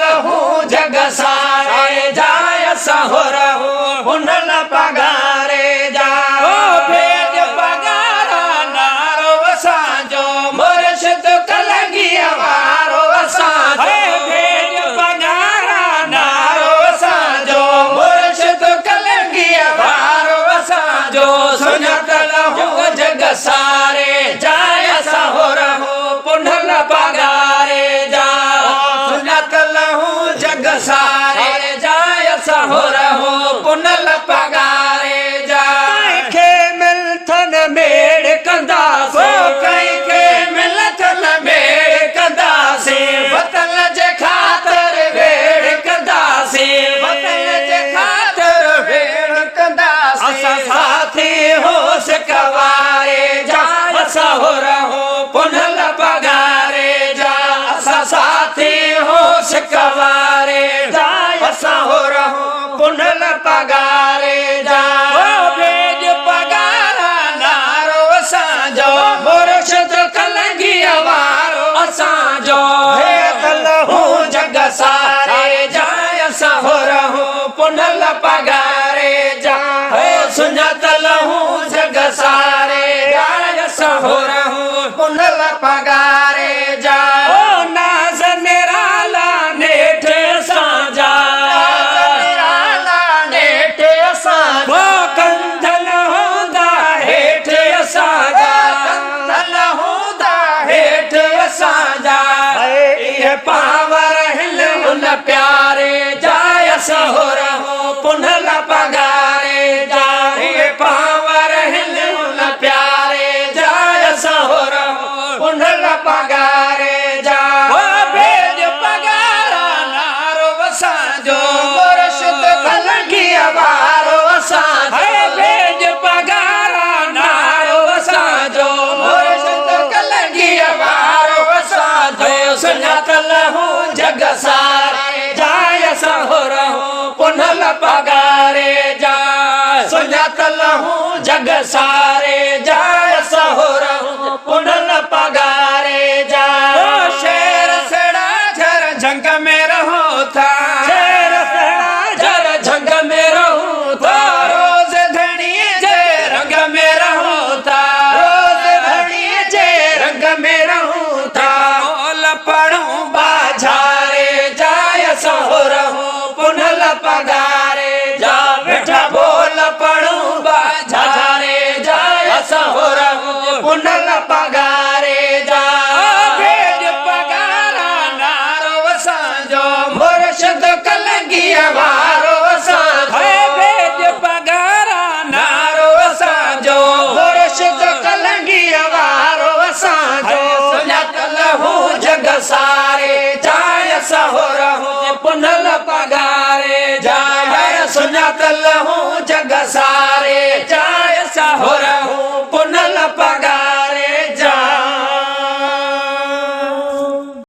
लहू जग सारे जाय सहो रहूं पुनल पगारे जा भेज पगारा नारो असांजो मुर्शिद कलंगीअ वारो असांजो भेज पगारा नारो असांजो मुर्शिद कलंगीअ वारो असांजो सुञातल हूं जग सारे जाय सहो रहूं पुनल पगारे जा सुञातल हूं जग सारे जाय सहो रहूं पुनल पगारे जा कंहिंखे मिलथन मेड़ कंदासीं कंहिंखे मिलथन मेड़ कंदासीं वतन जे ख़ातिर वेड़ कंदासीं वतन जे ख़ातिर वेड़ कंदासीं असां साथी होश कवारे जा सहो रहूं पुनल पगारे जा असां साथी होश कवारे जा सहो रहूं पुनल पगारे जा भेज पगारा नारो असांजो मुर्शिद कलंगीअ वारो असांजो भेज लहूं जग सारे जाय सहो रहूं पुनल पगारे जा सुञातल हूं जग सारे जाय सहो रहूं पुनल पगारे जा नाज़ निराला नेठ असांजा निराला नेठ असांजा कंधल हूंदा हेठ असांजा कंधल हूंदा हेठ असांजा इहे पावर हिल हुन प्यारे जाय सहो रहूं पुनल पगारे जा इहे पावर हिल हुन प्यारे जाय सहो रहूं पुनल पगारे जा भेज पगारा नारो असांजो मुर्शिद कलंगीअ वारो असांजो भेज पगारा नारो असांजो मुर्शिद कलंगीअ वारो असांजो सुञातल हूं जग सारे जाय सहो रहूं पुनल पगारे जा सुञातल हूं जग सारे जाय सहो रहूं पुनल पगारे जा शेर सेड़ा झर झंग में रहो था